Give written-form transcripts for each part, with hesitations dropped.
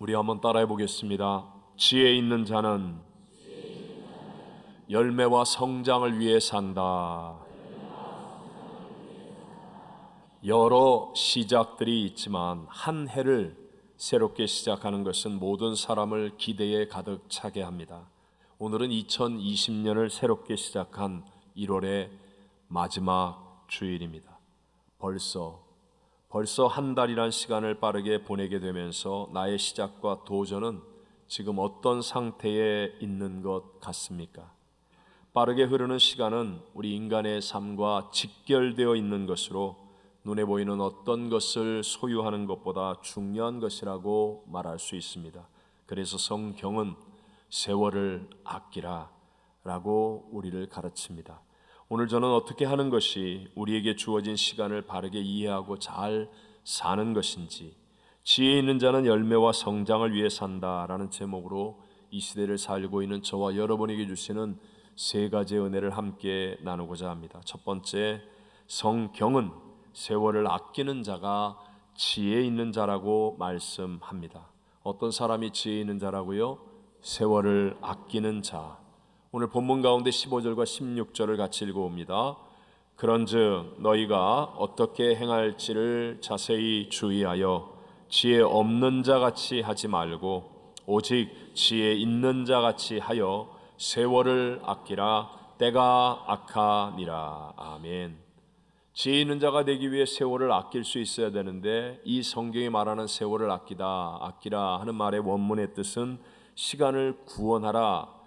우리 한번 따라해 보겠습니다. 지혜 있는 자는 열매와 성장을 위해 산다. 여러 시작들이 있지만 한 해를 새롭게 시작하는 것은 모든 사람을 기대에 가득 차게 합니다. 오늘은 2020년을 새롭게 시작한 1월의 마지막 주일입니다. 벌써 한 달이란 시간을 빠르게 보내게 되면서 나의 시작과 도전은 지금 어떤 상태에 있는 것 같습니까? 빠르게 흐르는 시간은 우리 인간의 삶과 직결되어 있는 것으로 눈에 보이는 어떤 것을 소유하는 것보다 중요한 것이라고 말할 수 있습니다. 그래서 성경은 세월을 아끼라 라고 우리를 가르칩니다. 오늘 저는 어떻게 하는 것이 우리에게 주어진 시간을 바르게 이해하고 잘 사는 것인지, 지혜 있는 자는 열매와 성장을 위해 산다라는 제목으로 이 시대를 살고 있는 저와 여러분에게 주시는 세 가지의 은혜를 함께 나누고자 합니다. 첫 번째, 성경은 세월을 아끼는 자가 지혜 있는 자라고 말씀합니다. 어떤 사람이 지혜 있는 자라고요? 세월을 아끼는 자. 오늘 본문 가운데 15절과 16절을 같이 읽어봅니다. 그런즉 너희가 어떻게 행할지를 자세히 주의하여 지혜 없는 자같이 하지 말고 오직 지혜 있는 자같이 하여 세월을 아끼라. 때가 악하니라. 아멘. 지혜 있는 자가 되기 위해 세월을 아낄 수 있어야 되는데, 이 성경이 말하는 세월을 아끼라 하는 말의 원문의 뜻은 시간을 구원하라,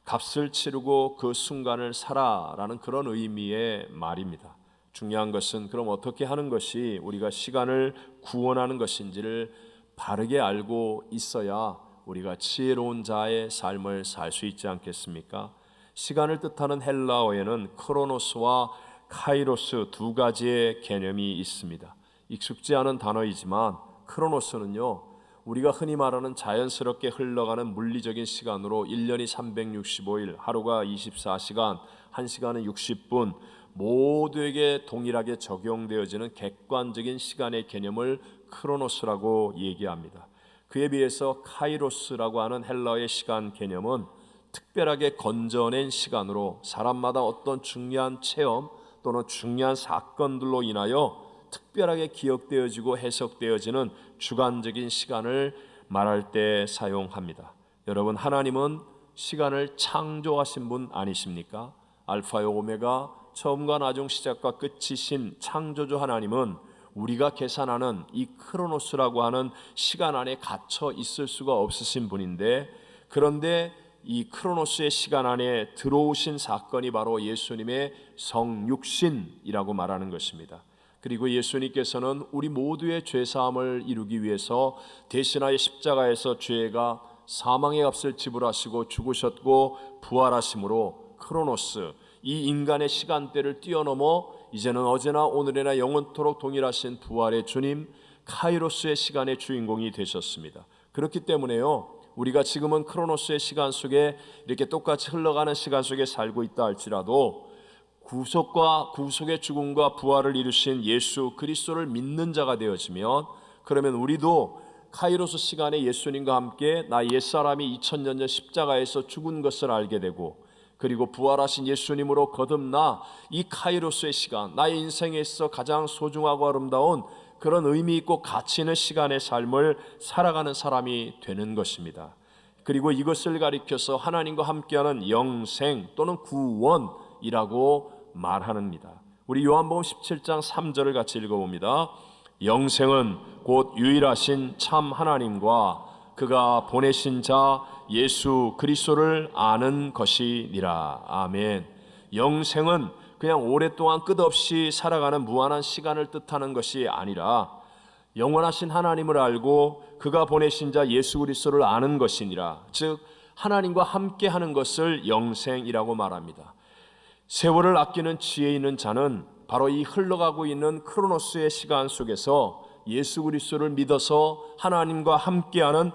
값을 치르고 그 순간을 살아라는 그런 의미의 말입니다. 중요한 것은 그럼 어떻게 하는 것이 우리가 시간을 구원하는 것인지를 바르게 알고 있어야 우리가 지혜로운 자의 삶을 살 수 있지 않겠습니까? 시간을 뜻하는 헬라어에는 크로노스와 카이로스 두 가지의 개념이 있습니다. 익숙지 않은 단어이지만 크로노스는요, 우리가 흔히 말하는 자연스럽게 흘러가는 물리적인 시간으로 1년이 365일, 하루가 24시간, 1시간은 60분 모두에게 동일하게 적용되어지는 객관적인 시간의 개념을 크로노스라고 얘기합니다. 그에 비해서 카이로스라고 하는 헬라어의 시간 개념은 특별하게 건져낸 시간으로 사람마다 어떤 중요한 체험 또는 중요한 사건들로 인하여 특별하게 기억되어지고 해석되어지는 주관적인 시간을 말할 때 사용합니다. 여러분, 하나님은 시간을 창조하신 분 아니십니까? 알파요 오메가, 처음과 나중 시작과 끝이신 창조주 하나님은 우리가 계산하는 이 크로노스라고 하는 시간 안에 갇혀 있을 수가 없으신 분인데, 그런데 이 크로노스의 시간 안에 들어오신 사건이 바로 예수님의 성육신이라고 말하는 것입니다. 그리고 예수님께서는 우리 모두의 죄사함을 이루기 위해서 대신하여 십자가에서 죄가 사망의 값을 지불하시고 죽으셨고 부활하심으로 크로노스, 이 인간의 시간대를 뛰어넘어 이제는 어제나 오늘이나 영원토록 동일하신 부활의 주님 카이로스의 시간의 주인공이 되셨습니다. 그렇기 때문에요, 우리가 지금은 크로노스의 시간 속에 이렇게 똑같이 흘러가는 시간 속에 살고 있다 할지라도 구속의 죽음과 부활을 이루신 예수 그리스도를 믿는 자가 되어지면, 그러면 우리도 카이로스 시간에 예수님과 함께 나 옛사람이 2000년 전 십자가에서 죽은 것을 알게 되고, 그리고 부활하신 예수님으로 거듭나 이 카이로스의 시간, 나의 인생에 있어 가장 소중하고 아름다운 그런 의미 있고 가치 있는 시간의 삶을 살아가는 사람이 되는 것입니다. 그리고 이것을 가리켜서 하나님과 함께하는 영생 또는 구원이라고 말합니다. 우리 요한복음 17장 3절을 같이 읽어봅니다. 영생은 곧 유일하신 참 하나님과 그가 보내신 자 예수 그리스도를 아는 것이니라. 아멘. 영생은 그냥 오랫동안 끝없이 살아가는 무한한 시간을 뜻하는 것이 아니라 영원하신 하나님을 알고 그가 보내신 자 예수 그리스도를 아는 것이니라. 즉 하나님과 함께하는 것을 영생이라고 말합니다. 세월을 아끼는 지혜 있는 자는 바로 이 흘러가고 있는 크로노스의 시간 속에서 예수 그리스도를 믿어서 하나님과 함께하는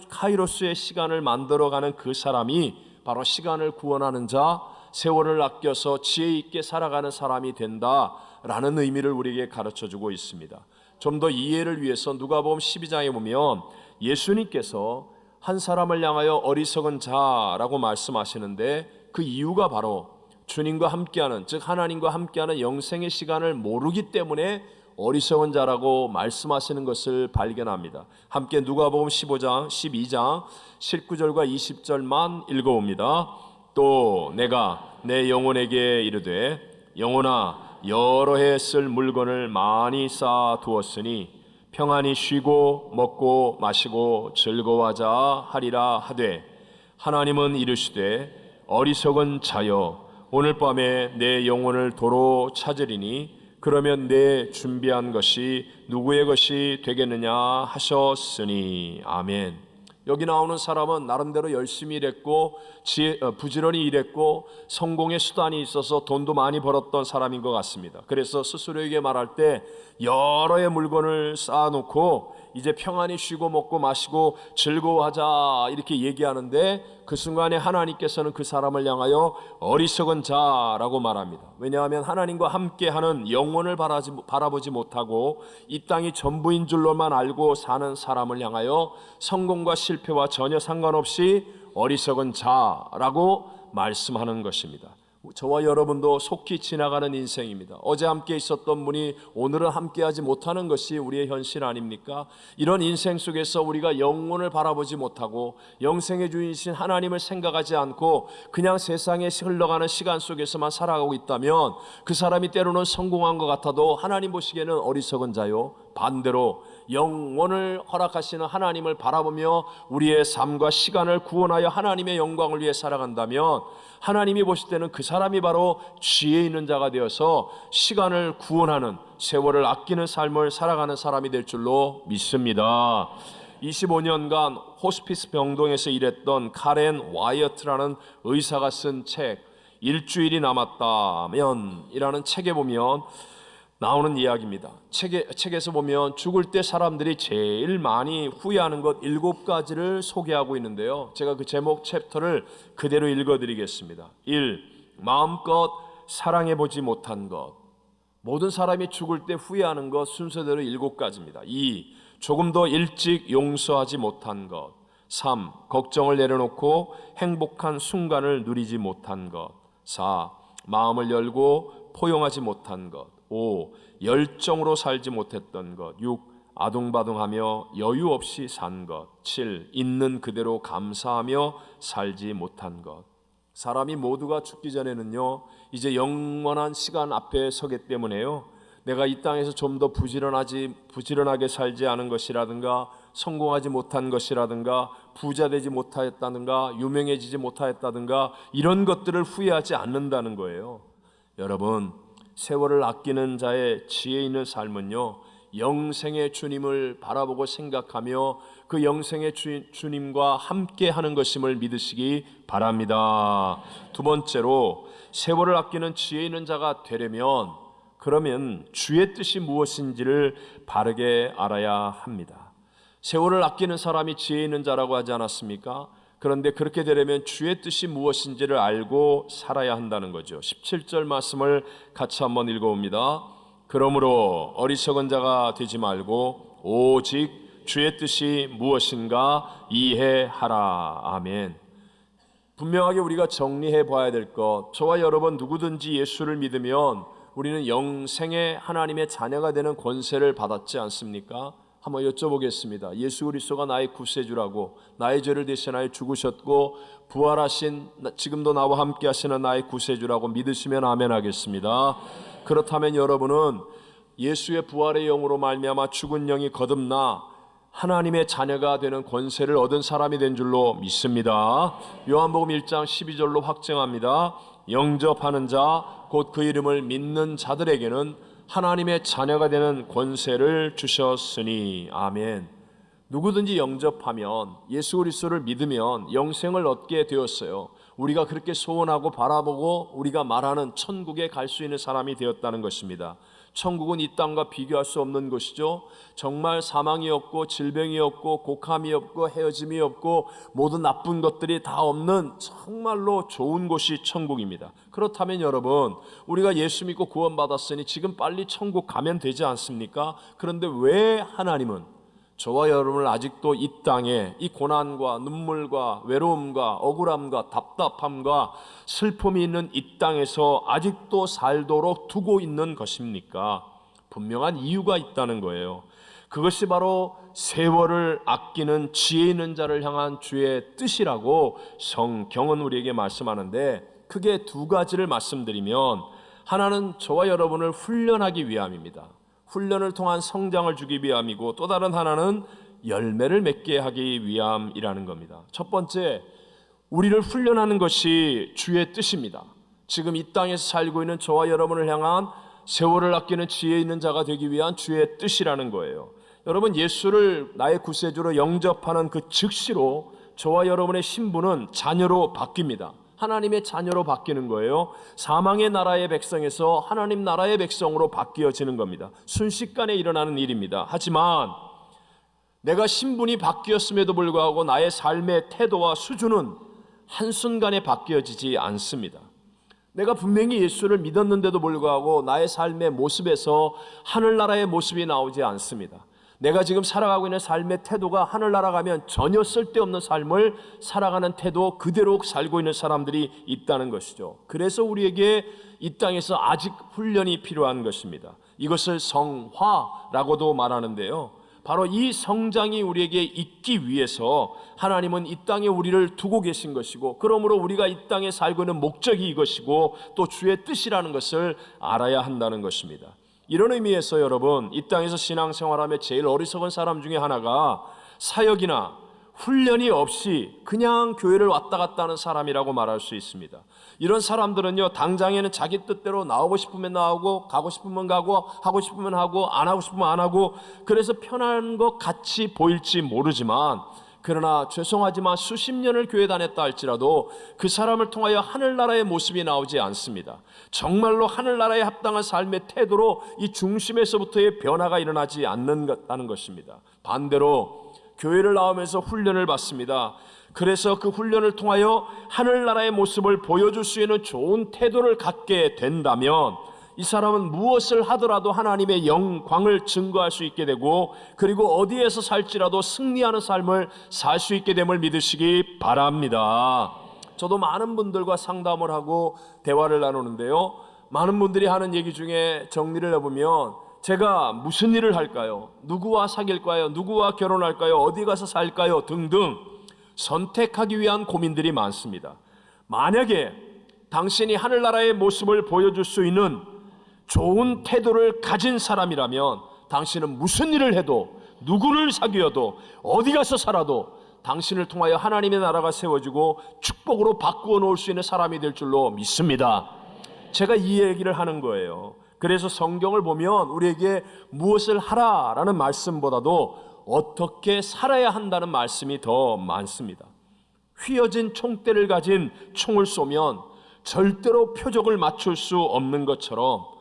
카이로스의 시간을 만들어가는 그 사람이 바로 시간을 구원하는 자, 세월을 아껴서 지혜 있게 살아가는 사람이 된다라는 의미를 우리에게 가르쳐주고 있습니다. 좀 더 이해를 위해서 누가복음 12장에 보면 예수님께서 한 사람을 향하여 어리석은 자라고 말씀하시는데 그 이유가 바로 주님과 함께하는, 즉 하나님과 함께하는 영생의 시간을 모르기 때문에 어리석은 자라고 말씀하시는 것을 발견합니다. 함께 누가복음 15장, 12장 19절과 20절만 읽어봅니다. 또 내가 내 영혼에게 이르되 영혼아 여러 해 쓸 물건을 많이 쌓아 두었으니 평안히 쉬고 먹고 마시고 즐거워하자 하리라 하되 하나님은 이르시되 어리석은 자여 오늘 밤에 내 영혼을 도로 찾으리니 그러면 내 준비한 것이 누구의 것이 되겠느냐 하셨으니. 아멘. 여기 나오는 사람은 나름대로 열심히 일했고 부지런히 일했고 성공의 수단이 있어서 돈도 많이 벌었던 사람인 것 같습니다. 그래서 스스로에게 말할 때 여러의 물건을 쌓아놓고 이제 평안히 쉬고 먹고 마시고 즐거워하자 이렇게 얘기하는데 그 순간에 하나님께서는 그 사람을 향하여 어리석은 자라고 말합니다. 왜냐하면 하나님과 함께하는 영혼을 바라보지 못하고 이 땅이 전부인 줄로만 알고 사는 사람을 향하여 성공과 실패와 전혀 상관없이 어리석은 자라고 말씀하는 것입니다. 저와 여러분도 속히 지나가는 인생입니다. 어제 함께 있었던 분이 오늘은 함께하지 못하는 것이 우리의 현실 아닙니까? 이런 인생 속에서 우리가 영혼을 바라보지 못하고 영생의 주인이신 하나님을 생각하지 않고 그냥 세상에 흘러가는 시간 속에서만 살아가고 있다면 그 사람이 때로는 성공한 것 같아도 하나님 보시기에는 어리석은 자요, 반대로 영원을 허락하시는 하나님을 바라보며 우리의 삶과 시간을 구원하여 하나님의 영광을 위해 살아간다면 하나님이 보실 때는 그 사람이 바로 지혜 있는 자가 되어서 시간을 구원하는, 세월을 아끼는 삶을 살아가는 사람이 될 줄로 믿습니다. 25년간 호스피스 병동에서 일했던 카렌 와이어트라는 의사가 쓴 책 일주일이 남았다면 이라는 책에 보면 나오는 이야기입니다. 책에서 보면 죽을 때 사람들이 제일 많이 후회하는 것 7가지를 소개하고 있는데요. 제가 그 제목 챕터를 그대로 읽어드리겠습니다. 1. 마음껏 사랑해보지 못한 것. 모든 사람이 죽을 때 후회하는 것 순서대로 7가지입니다. 2. 조금 더 일찍 용서하지 못한 것. 3. 걱정을 내려놓고 행복한 순간을 누리지 못한 것. 4. 마음을 열고 포용하지 못한 것. 5. 열정으로 살지 못했던 것. 6. 아둥바둥하며 여유 없이 산 것. 7. 있는 그대로 감사하며 살지 못한 것. 사람이 모두가 죽기 전에는요, 이제 영원한 시간 앞에 서기 때문에요, 내가 이 땅에서 좀 더 부지런하게 살지 않은 것이라든가 성공하지 못한 것이라든가 부자 되지 못하였다든가 유명해지지 못하였다든가 이런 것들을 후회하지 않는다는 거예요. 여러분, 세월을 아끼는 자의 지혜 있는 삶은요, 영생의 주님을 바라보고 생각하며 그 영생의 주님과 함께 하는 것임을 믿으시기 바랍니다. 두 번째로, 세월을 아끼는 지혜 있는 자가 되려면 그러면 주의 뜻이 무엇인지를 바르게 알아야 합니다. 세월을 아끼는 사람이 지혜 있는 자라고 하지 않았습니까? 그런데 그렇게 되려면 주의 뜻이 무엇인지를 알고 살아야 한다는 거죠. 17절 말씀을 같이 한번 읽어봅니다. 그러므로 어리석은 자가 되지 말고 오직 주의 뜻이 무엇인가 이해하라. 아멘. 분명하게 우리가 정리해 봐야 될 것, 저와 여러분 누구든지 예수를 믿으면 우리는 영생의 하나님의 자녀가 되는 권세를 받았지 않습니까? 한번 여쭤보겠습니다. 예수 그리스도가 나의 구세주라고, 나의 죄를 대신하여 죽으셨고 부활하신, 지금도 나와 함께 하시는 나의 구세주라고 믿으시면 아멘 하겠습니다. 그렇다면 여러분은 예수의 부활의 영으로 말미암아 죽은 영이 거듭나 하나님의 자녀가 되는 권세를 얻은 사람이 된 줄로 믿습니다. 요한복음 1장 12절로 확증합니다. 영접하는 자 곧 그 이름을 믿는 자들에게는 하나님의 자녀가 되는 권세를 주셨으니. 아멘. 누구든지 영접하면, 예수 그리스도를 믿으면 영생을 얻게 되었어요. 우리가 그렇게 소원하고 바라보고 우리가 말하는 천국에 갈 수 있는 사람이 되었다는 것입니다. 천국은 이 땅과 비교할 수 없는 곳이죠. 정말 사망이 없고 질병이 없고 곡함이 없고 헤어짐이 없고 모든 나쁜 것들이 다 없는 정말로 좋은 곳이 천국입니다. 그렇다면 여러분, 우리가 예수 믿고 구원받았으니 지금 빨리 천국 가면 되지 않습니까? 그런데 왜 하나님은 저와 여러분을 아직도 이 땅에 이 고난과 눈물과 외로움과 억울함과 답답함과 슬픔이 있는 이 땅에서 아직도 살도록 두고 있는 것입니까? 분명한 이유가 있다는 거예요. 그것이 바로 세월을 아끼는 지혜 있는 자를 향한 주의 뜻이라고 성경은 우리에게 말씀하는데, 크게 두 가지를 말씀드리면, 하나는 저와 여러분을 훈련하기 위함입니다. 훈련을 통한 성장을 주기 위함이고, 또 다른 하나는 열매를 맺게 하기 위함이라는 겁니다. 첫 번째, 우리를 훈련하는 것이 주의 뜻입니다. 지금 이 땅에서 살고 있는 저와 여러분을 향한 세월을 아끼는 지혜 있는 자가 되기 위한 주의 뜻이라는 거예요. 여러분, 예수를 나의 구세주로 영접하는 그 즉시로 저와 여러분의 신분은 자녀로 바뀝니다. 하나님의 자녀로 바뀌는 거예요. 사망의 나라의 백성에서 하나님 나라의 백성으로 바뀌어지는 겁니다. 순식간에 일어나는 일입니다. 하지만 내가 신분이 바뀌었음에도 불구하고 나의 삶의 태도와 수준은 한순간에 바뀌어지지 않습니다. 내가 분명히 예수를 믿었는데도 불구하고 나의 삶의 모습에서 하늘나라의 모습이 나오지 않습니다. 내가 지금 살아가고 있는 삶의 태도가 하늘나라 가면 전혀 쓸데없는 삶을 살아가는 태도 그대로 살고 있는 사람들이 있다는 것이죠. 그래서 우리에게 이 땅에서 아직 훈련이 필요한 것입니다. 이것을 성화라고도 말하는데요, 바로 이 성장이 우리에게 있기 위해서 하나님은 이 땅에 우리를 두고 계신 것이고, 그러므로 우리가 이 땅에 살고 있는 목적이 이것이고 또 주의 뜻이라는 것을 알아야 한다는 것입니다. 이런 의미에서 여러분, 이 땅에서 신앙생활하며 제일 어리석은 사람 중에 하나가 사역이나 훈련이 없이 그냥 교회를 왔다 갔다 하는 사람이라고 말할 수 있습니다. 이런 사람들은요, 당장에는 자기 뜻대로 나오고 싶으면 나오고, 가고 싶으면 가고, 하고 싶으면 하고, 안 하고 싶으면 안 하고, 그래서 편한 것 같이 보일지 모르지만, 그러나 죄송하지만 수십 년을 교회 다녔다 할지라도 그 사람을 통하여 하늘나라의 모습이 나오지 않습니다. 정말로 하늘나라에 합당한 삶의 태도로 이 중심에서부터의 변화가 일어나지 않는다는 것입니다. 반대로 교회를 나오면서 훈련을 받습니다. 그래서 그 훈련을 통하여 하늘나라의 모습을 보여줄 수 있는 좋은 태도를 갖게 된다면 이 사람은 무엇을 하더라도 하나님의 영광을 증거할 수 있게 되고, 그리고 어디에서 살지라도 승리하는 삶을 살 수 있게 됨을 믿으시기 바랍니다. 저도 많은 분들과 상담을 하고 대화를 나누는데요, 많은 분들이 하는 얘기 중에 정리를 해보면, 제가 무슨 일을 할까요? 누구와 사귈까요? 누구와 결혼할까요? 어디 가서 살까요? 등등 선택하기 위한 고민들이 많습니다. 만약에 당신이 하늘나라의 모습을 보여줄 수 있는 좋은 태도를 가진 사람이라면 당신은 무슨 일을 해도, 누구를 사귀어도, 어디 가서 살아도 당신을 통하여 하나님의 나라가 세워지고 축복으로 바꾸어 놓을 수 있는 사람이 될 줄로 믿습니다. 제가 이 얘기를 하는 거예요. 그래서 성경을 보면 우리에게 무엇을 하라라는 말씀보다도 어떻게 살아야 한다는 말씀이 더 많습니다. 휘어진 총대를 가진 총을 쏘면 절대로 표적을 맞출 수 없는 것처럼,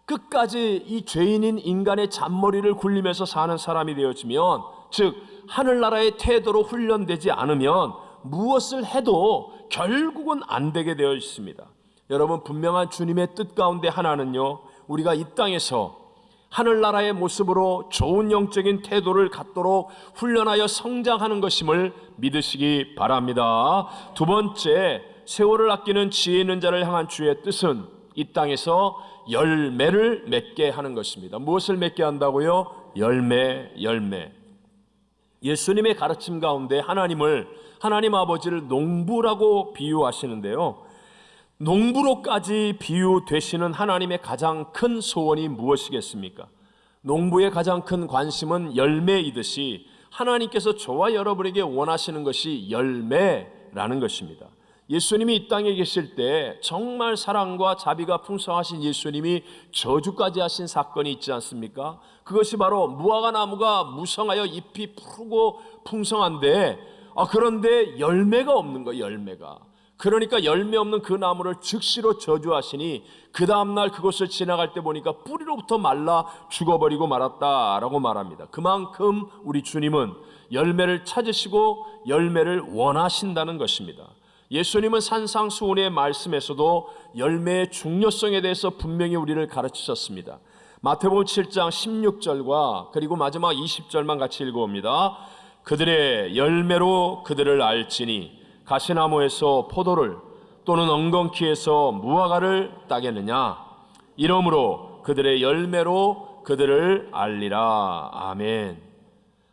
끝까지 이 죄인인 인간의 잔머리를 굴리면서 사는 사람이 되어지면, 즉 하늘나라의 태도로 훈련되지 않으면 무엇을 해도 결국은 안 되게 되어 있습니다. 여러분, 분명한 주님의 뜻 가운데 하나는요, 우리가 이 땅에서 하늘나라의 모습으로 좋은 영적인 태도를 갖도록 훈련하여 성장하는 것임을 믿으시기 바랍니다. 두 번째, 세월을 아끼는 지혜 있는 자를 향한 주의 뜻은 이 땅에서 열매를 맺게 하는 것입니다. 무엇을 맺게 한다고요? 열매. 예수님의 가르침 가운데 하나님 아버지를 농부라고 비유하시는데요, 농부로까지 비유되시는 하나님의 가장 큰 소원이 무엇이겠습니까? 농부의 가장 큰 관심은 열매이듯이 하나님께서 저와 여러분에게 원하시는 것이 열매라는 것입니다. 예수님이 이 땅에 계실 때 정말 사랑과 자비가 풍성하신 예수님이 저주까지 하신 사건이 있지 않습니까? 그것이 바로 무화과 나무가 무성하여 잎이 푸르고 풍성한데, 그런데 열매가 없는 거예요. 열매가. 그러니까 열매 없는 그 나무를 즉시로 저주하시니 그 다음날 그곳을 지나갈 때 보니까 뿌리로부터 말라 죽어버리고 말았다라고 말합니다. 그만큼 우리 주님은 열매를 찾으시고 열매를 원하신다는 것입니다. 예수님은 산상수훈의 말씀에서도 열매의 중요성에 대해서 분명히 우리를 가르치셨습니다. 마태복음 7장 16절과 그리고 마지막 20절만 같이 읽어봅니다. 그들의 열매로 그들을 알지니 가시나무에서 포도를 또는 엉겅퀴에서 무화과를 따겠느냐. 이러므로 그들의 열매로 그들을 알리라. 아멘.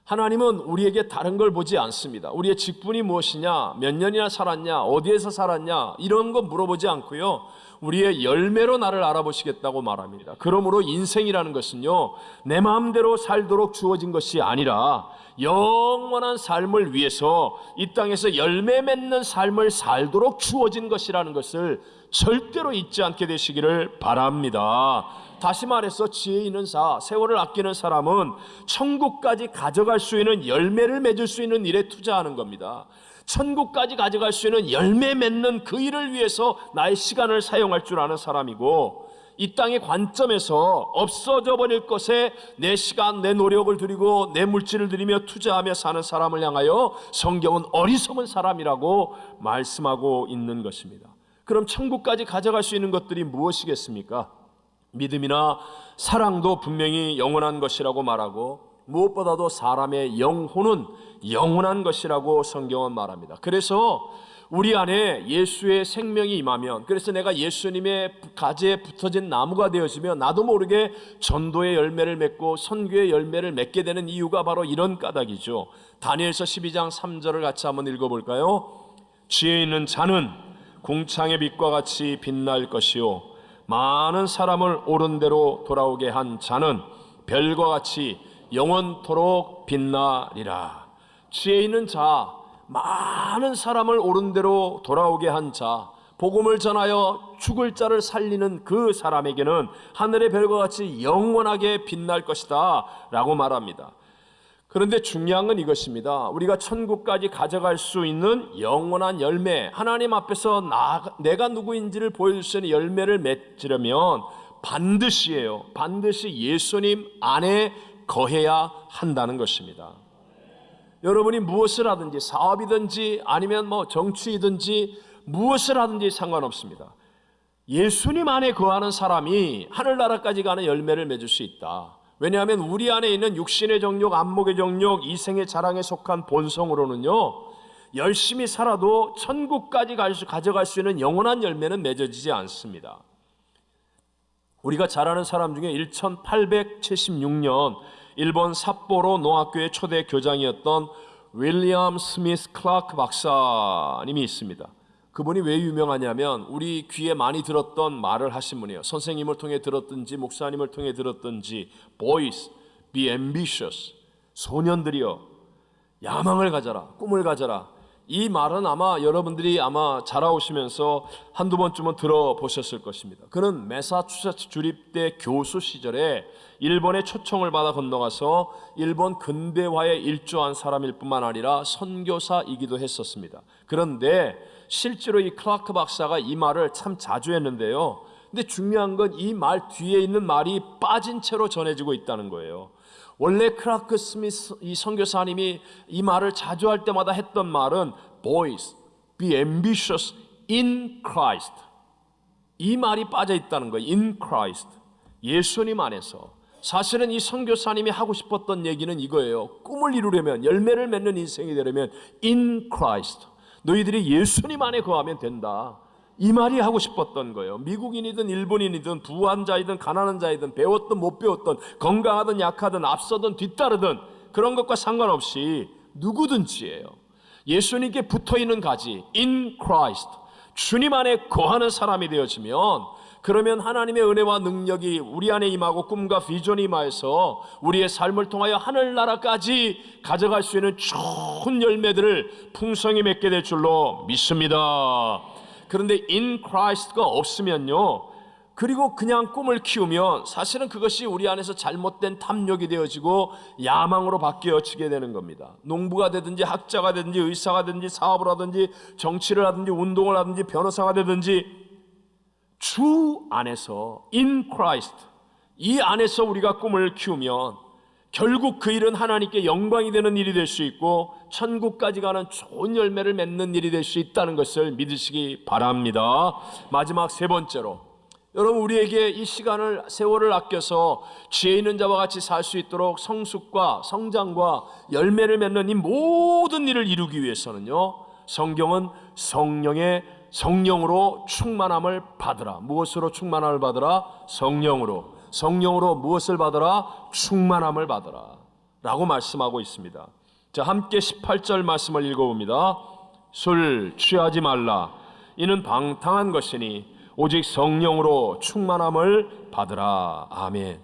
하나님은 우리에게 다른 걸 보지 않습니다. 우리의 직분이 무엇이냐, 몇 년이나 살았냐, 어디에서 살았냐 이런 거 물어보지 않고요, 우리의 열매로 나를 알아보시겠다고 말합니다. 그러므로 인생이라는 것은요, 내 마음대로 살도록 주어진 것이 아니라 영원한 삶을 위해서 이 땅에서 열매 맺는 삶을 살도록 주어진 것이라는 것을 절대로 잊지 않게 되시기를 바랍니다. 다시 말해서 지혜 있는 자, 세월을 아끼는 사람은 천국까지 가져갈 수 있는 열매를 맺을 수 있는 일에 투자하는 겁니다. 천국까지 가져갈 수 있는 열매 맺는 그 일을 위해서 나의 시간을 사용할 줄 아는 사람이고, 이 땅의 관점에서 없어져 버릴 것에 내 시간, 내 노력을 들이고 내 물질을 들이며 투자하며 사는 사람을 향하여 성경은 어리석은 사람이라고 말씀하고 있는 것입니다. 그럼 천국까지 가져갈 수 있는 것들이 무엇이겠습니까? 믿음이나 사랑도 분명히 영원한 것이라고 말하고, 무엇보다도 사람의 영혼은 영원한 것이라고 성경은 말합니다. 그래서 우리 안에 예수의 생명이 임하면, 그래서 내가 예수님의 가지에 붙어진 나무가 되어지면 나도 모르게 전도의 열매를 맺고 선교의 열매를 맺게 되는 이유가 바로 이런 까닭이죠. 다니엘서 12장 3절을 같이 한번 읽어볼까요? 지혜 있는 자는 궁창의 빛과 같이 빛날 것이요, 많은 사람을 옳은 대로 돌아오게 한 자는 별과 같이 영원토록 빛나리라. 지혜 있는 자, 많은 사람을 옳은 대로 돌아오게 한 자, 복음을 전하여 죽을 자를 살리는 그 사람에게는 하늘의 별과 같이 영원하게 빛날 것이다 라고 말합니다. 그런데 중요한 건 이것입니다. 우리가 천국까지 가져갈 수 있는 영원한 열매, 하나님 앞에서 내가 누구인지를 보여줄 수 있는 열매를 맺으려면 반드시 예수님 안에 거해야 한다는 것입니다. 여러분이 무엇을 하든지, 사업이든지 아니면 정치이든지 무엇을 하든지 상관없습니다. 예수님 안에 거하는 사람이 하늘나라까지 가는 열매를 맺을 수 있다. 왜냐하면 우리 안에 있는 육신의 정욕, 안목의 정욕, 이생의 자랑에 속한 본성으로는요, 열심히 살아도 천국까지 가져갈 수 있는 영원한 열매는 맺어지지 않습니다. 우리가 잘 아는 사람 중에 1876년 일본 삿포로 농학교의 초대 교장이었던 윌리엄 스미스 클라크 박사님이 있습니다. 그분이 왜 유명하냐면 우리 귀에 많이 들었던 말을 하신 분이에요. 선생님을 통해 들었든지 목사님을 통해 들었든지, Boys, be ambitious. 소년들이여, 야망을 가져라, 꿈을 가져라. 이 말은 아마 여러분들이 자라오시면서 한두 번쯤은 들어보셨을 것입니다. 그는 매사추세츠 주립대 교수 시절에 일본의 초청을 받아 건너가서 일본 근대화에 일조한 사람일 뿐만 아니라 선교사이기도 했었습니다. 그런데 실제로 이 클라크 박사가 이 말을 참 자주 했는데요, 근데 중요한 건 이 말 뒤에 있는 말이 빠진 채로 전해지고 있다는 거예요. 원래 클라크 스미스 이 선교사님이 이 말을 자주 할 때마다 했던 말은 Boys, be ambitious in Christ. 이 말이 빠져 있다는 거예요. In Christ, 예수님 안에서. 사실은 이 선교사님이 하고 싶었던 얘기는 이거예요. 꿈을 이루려면, 열매를 맺는 인생이 되려면 in Christ, 너희들이 예수님 안에 거하면 된다. 이 말이 하고 싶었던 거예요. 미국인이든 일본인이든 부한 자이든 가난한 자이든 배웠든 못 배웠든 건강하든 약하든 앞서든 뒤따르든 그런 것과 상관없이 누구든지예요. 예수님께 붙어있는 가지 in Christ, 주님 안에 거하는 사람이 되어지면, 그러면 하나님의 은혜와 능력이 우리 안에 임하고 꿈과 비전이 임하여서 우리의 삶을 통하여 하늘나라까지 가져갈 수 있는 좋은 열매들을 풍성히 맺게 될 줄로 믿습니다. 그런데 in Christ가 없으면요, 그리고 그냥 꿈을 키우면 사실은 그것이 우리 안에서 잘못된 탐욕이 되어지고 야망으로 바뀌어지게 되는 겁니다. 농부가 되든지 학자가 되든지 의사가 되든지 사업을 하든지 정치를 하든지 운동을 하든지 변호사가 되든지 주 안에서 in Christ, 이 안에서 우리가 꿈을 키우면 결국 그 일은 하나님께 영광이 되는 일이 될 수 있고 천국까지 가는 좋은 열매를 맺는 일이 될 수 있다는 것을 믿으시기 바랍니다. 마지막 세 번째로, 여러분, 우리에게 이 시간을, 세월을 아껴서 지혜 있는 자와 같이 살 수 있도록 성숙과 성장과 열매를 맺는 이 모든 일을 이루기 위해서는요, 성경은 성령으로 충만함을 받으라. 무엇으로 충만함을 받으라? 성령으로 무엇을 받으라? 충만함을 받으라 라고 말씀하고 있습니다. 자, 함께 18절 말씀을 읽어봅니다. 술 취하지 말라. 이는 방탕한 것이니 오직 성령으로 충만함을 받으라. 아멘.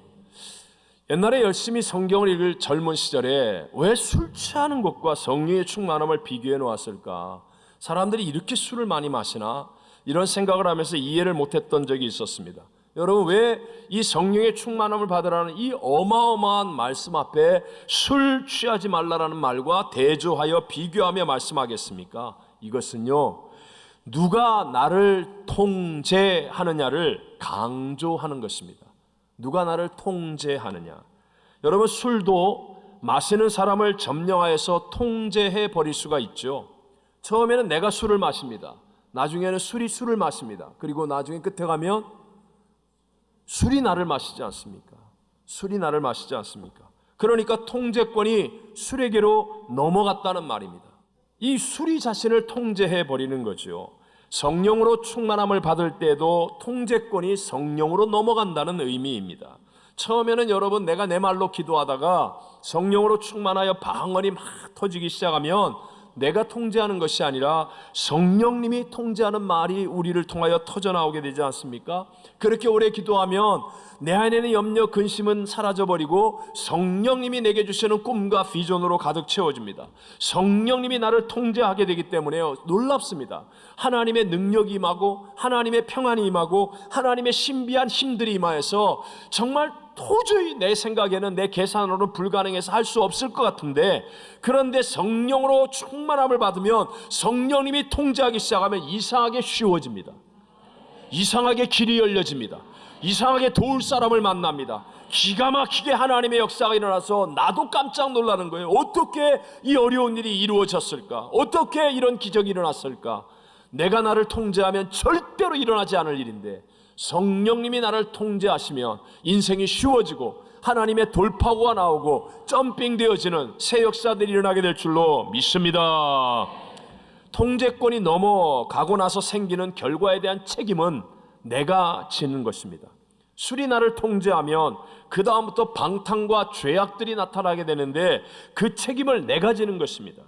옛날에 열심히 성경을 읽을 젊은 시절에 왜 술 취하는 것과 성령의 충만함을 비교해 놓았을까? 사람들이 이렇게 술을 많이 마시나? 이런 생각을 하면서 이해를 못했던 적이 있었습니다. 여러분, 왜 이 성령의 충만함을 받으라는 이 어마어마한 말씀 앞에 술 취하지 말라라는 말과 대조하여 비교하며 말씀하겠습니까? 이것은요, 누가 나를 통제하느냐를 강조하는 것입니다. 누가 나를 통제하느냐. 여러분, 술도 마시는 사람을 점령하여서 통제해 버릴 수가 있죠. 처음에는 내가 술을 마십니다. 나중에는 술이 술을 마십니다. 그리고 나중에 끝에 가면 술이 나를 마시지 않습니까? 술이 나를 마시지 않습니까? 그러니까 통제권이 술에게로 넘어갔다는 말입니다. 이 술이 자신을 통제해 버리는 거죠. 성령으로 충만함을 받을 때도 통제권이 성령으로 넘어간다는 의미입니다. 처음에는 여러분, 내가 내 말로 기도하다가 성령으로 충만하여 방언이 막 터지기 시작하면 내가 통제하는 것이 아니라 성령님이 통제하는 말이 우리를 통하여 터져나오게 되지 않습니까? 그렇게 오래 기도하면 내 안에는 염려, 근심은 사라져버리고 성령님이 내게 주시는 꿈과 비전으로 가득 채워집니다. 성령님이 나를 통제하게 되기 때문에요, 놀랍습니다. 하나님의 능력이 임하고 하나님의 평안이 임하고 하나님의 신비한 힘들이 임하여서 정말 도저히 내 생각에는, 내 계산으로는 불가능해서 할 수 없을 것 같은데, 그런데 성령으로 충만함을 받으면 성령님이 통제하기 시작하면 이상하게 쉬워집니다. 이상하게 길이 열려집니다. 이상하게 도울 사람을 만납니다. 기가 막히게 하나님의 역사가 일어나서 나도 깜짝 놀라는 거예요. 어떻게 이 어려운 일이 이루어졌을까? 어떻게 이런 기적이 일어났을까? 내가 나를 통제하면 절대로 일어나지 않을 일인데 성령님이 나를 통제하시면 인생이 쉬워지고 하나님의 돌파구가 나오고 점핑되어지는 새 역사들이 일어나게 될 줄로 믿습니다. 통제권이 넘어가고 나서 생기는 결과에 대한 책임은 내가 지는 것입니다. 술이 나를 통제하면 그 다음부터 방탕과 죄악들이 나타나게 되는데 그 책임을 내가 지는 것입니다.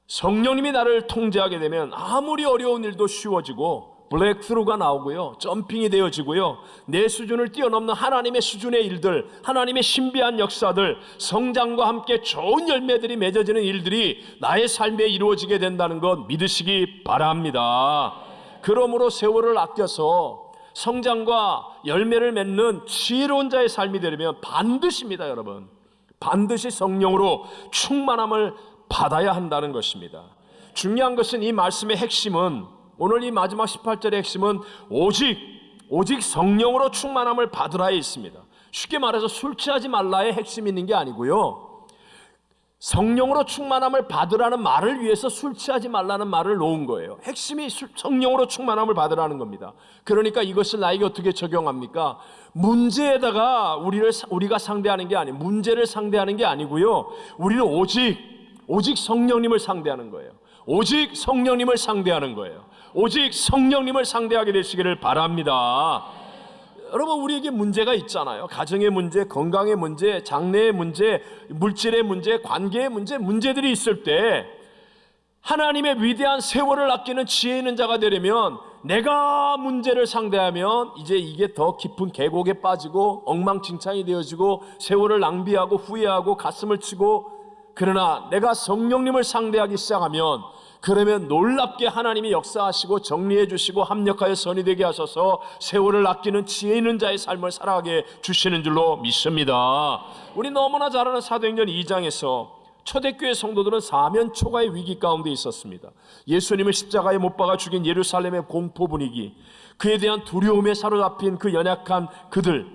성령님이 나를 통제하게 되면 아무리 어려운 일도 쉬워지고 블랙스루가 나오고요, 점핑이 되어지고요, 내 수준을 뛰어넘는 하나님의 수준의 일들, 하나님의 신비한 역사들, 성장과 함께 좋은 열매들이 맺어지는 일들이 나의 삶에 이루어지게 된다는 것 믿으시기 바랍니다. 그러므로 세월을 아껴서 성장과 열매를 맺는 지혜로운 자의 삶이 되려면 반드시입니다, 여러분. 반드시 성령으로 충만함을 받아야 한다는 것입니다. 중요한 것은 이 말씀의 핵심은, 오늘 이 마지막 18절의 핵심은 오직 성령으로 충만함을 받으라에 있습니다. 쉽게 말해서 술 취하지 말라의 핵심이 있는 게 아니고요, 성령으로 충만함을 받으라는 말을 위해서 술 취하지 말라는 말을 놓은 거예요. 핵심이 성령으로 충만함을 받으라는 겁니다. 그러니까 이것을 나에게 어떻게 적용합니까? 문제에다가 우리가 상대하는 게 아니에요. 문제를 상대하는 게 아니고요, 우리는 오직 성령님을 상대하는 거예요. 오직 성령님을 상대하는 거예요. 오직 성령님을 상대하게 되시기를 바랍니다. 여러분, 우리에게 문제가 있잖아요. 가정의 문제, 건강의 문제, 장래의 문제, 물질의 문제, 관계의 문제들이 있을 때 하나님의 위대한 세월을 아끼는 지혜 있는 자가 되려면, 내가 문제를 상대하면 이제 이게 더 깊은 계곡에 빠지고 엉망진창이 되어지고 세월을 낭비하고 후회하고 가슴을 치고, 그러나 내가 성령님을 상대하기 시작하면, 그러면 놀랍게 하나님이 역사하시고 정리해 주시고 합력하여 선이 되게 하셔서 세월을 아끼는 지혜 있는 자의 삶을 살아가게 주시는 줄로 믿습니다. 우리 너무나 잘 아는 사도행전 2장에서 초대교회 성도들은 사면 초가의 위기 가운데 있었습니다. 예수님을 십자가에 못 박아 죽인 예루살렘의 공포 분위기, 그에 대한 두려움에 사로잡힌 그 연약한 그들,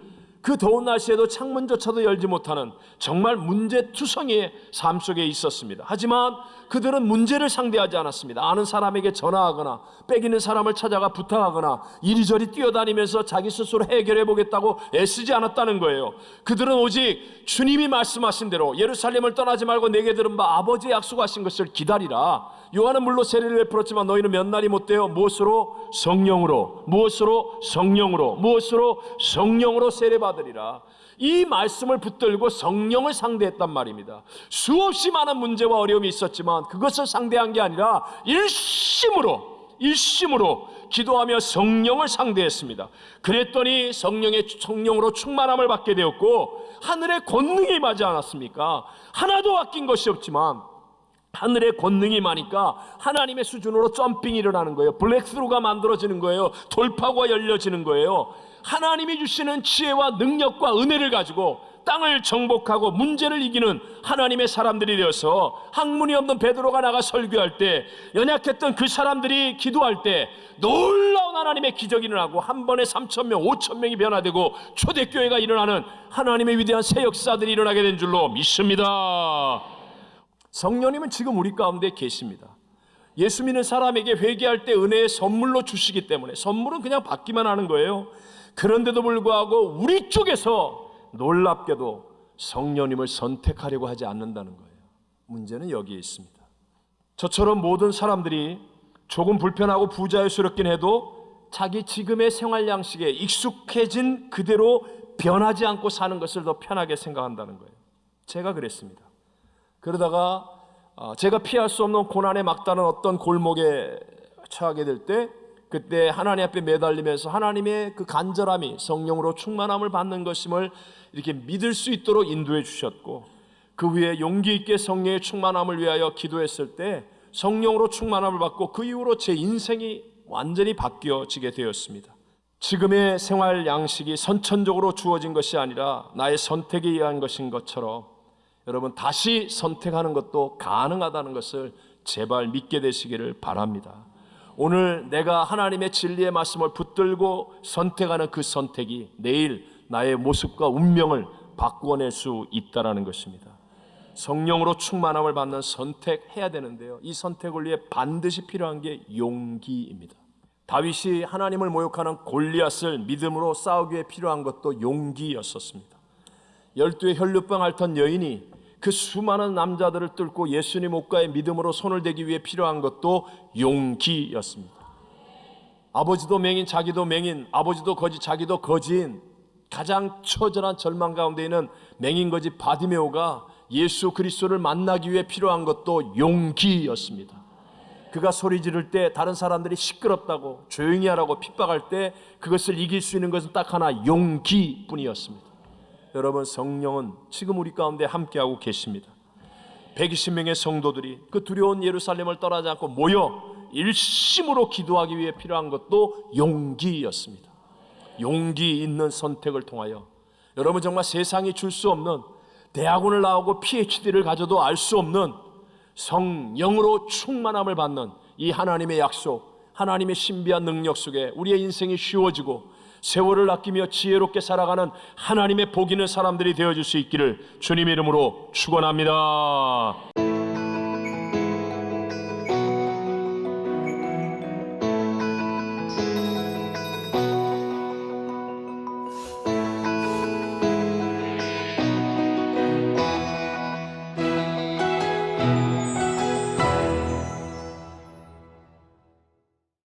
그 더운 날씨에도 창문조차도 열지 못하는 정말 문제투성이의 삶 속에 있었습니다. 하지만 그들은 문제를 상대하지 않았습니다. 아는 사람에게 전화하거나 뺏기는 사람을 찾아가 부탁하거나 이리저리 뛰어다니면서 자기 스스로 해결해 보겠다고 애쓰지 않았다는 거예요. 그들은 오직 주님이 말씀하신 대로 예루살렘을 떠나지 말고 내게 들은 바 아버지의 약속하신 것을 기다리라. 요한은 물로 세례를 베풀었지만 너희는 몇 날이 못되어 무엇으로? 성령으로. 무엇으로? 성령으로. 무엇으로? 성령으로 세례받으리라. 이 말씀을 붙들고 성령을 상대했단 말입니다. 수없이 많은 문제와 어려움이 있었지만 그것을 상대한 게 아니라 일심으로 기도하며 성령을 상대했습니다. 그랬더니 성령으로 충만함을 받게 되었고 하늘의 권능이 임하지 않았습니까? 하나도 아낀 것이 없지만 하늘의 권능이 임하니까 하나님의 수준으로 점핑이 일어나는 거예요. 블랙스루가 만들어지는 거예요. 돌파구가 열려지는 거예요. 하나님이 주시는 지혜와 능력과 은혜를 가지고 땅을 정복하고 문제를 이기는 하나님의 사람들이 되어서 학문이 없는 베드로가 나가 설교할 때, 연약했던 그 사람들이 기도할 때 놀라운 하나님의 기적이 일어나고 한 번에 3,000명 5,000명이 변화되고 초대교회가 일어나는 하나님의 위대한 새 역사들이 일어나게 된 줄로 믿습니다. 성령님은 지금 우리 가운데 계십니다. 예수 믿는 사람에게 회개할 때 은혜의 선물로 주시기 때문에, 선물은 그냥 받기만 하는 거예요. 그런데도 불구하고 우리 쪽에서 놀랍게도 성령님을 선택하려고 하지 않는다는 거예요. 문제는 여기에 있습니다. 저처럼 모든 사람들이 조금 불편하고 부자유스럽긴 해도 자기 지금의 생활 양식에 익숙해진 그대로 변하지 않고 사는 것을 더 편하게 생각한다는 거예요. 제가 그랬습니다. 그러다가 제가 피할 수 없는 고난에 막다른 어떤 골목에 처하게 될 때, 그때 하나님 앞에 매달리면서 하나님의 그 간절함이 성령으로 충만함을 받는 것임을 이렇게 믿을 수 있도록 인도해 주셨고, 그 위에 용기 있게 성령의 충만함을 위하여 기도했을 때 성령으로 충만함을 받고 그 이후로 제 인생이 완전히 바뀌어지게 되었습니다. 지금의 생활 양식이 선천적으로 주어진 것이 아니라 나의 선택에 의한 것인 것처럼 여러분 다시 선택하는 것도 가능하다는 것을 제발 믿게 되시기를 바랍니다. 오늘 내가 하나님의 진리의 말씀을 붙들고 선택하는 그 선택이 내일 나의 모습과 운명을 바꾸어낼 수 있다는 것입니다. 성령으로 충만함을 받는 선택해야 되는데요, 이 선택을 위해 반드시 필요한 게 용기입니다. 다윗이 하나님을 모욕하는 골리앗을 믿음으로 싸우기 위해 필요한 것도 용기였었습니다. 12의 혈류병 앓던 여인이 그 수많은 남자들을 뚫고 예수님 옷가에 믿음으로 손을 대기 위해 필요한 것도 용기였습니다. 아버지도 맹인, 자기도 맹인, 아버지도 거지, 자기도 거지인 가장 처절한 절망 가운데 있는 맹인 거지 바디메오가 예수 그리스도를 만나기 위해 필요한 것도 용기였습니다. 그가 소리 지를 때 다른 사람들이 시끄럽다고 조용히 하라고 핍박할 때 그것을 이길 수 있는 것은 딱 하나, 용기뿐이었습니다. 여러분, 성령은 지금 우리 가운데 함께하고 계십니다. 120명의 성도들이 그 두려운 예루살렘을 떠나지 않고 모여 일심으로 기도하기 위해 필요한 것도 용기였습니다. 용기 있는 선택을 통하여 여러분 정말 세상이 줄 수 없는, 대학원을 나오고 PhD를 가져도 알 수 없는 성령으로 충만함을 받는 이 하나님의 약속, 하나님의 신비한 능력 속에 우리의 인생이 쉬워지고 세월을 아끼며 지혜롭게 살아가는 하나님의 복 있는 사람들이 되어줄 수 있기를 주님 이름으로 축원합니다.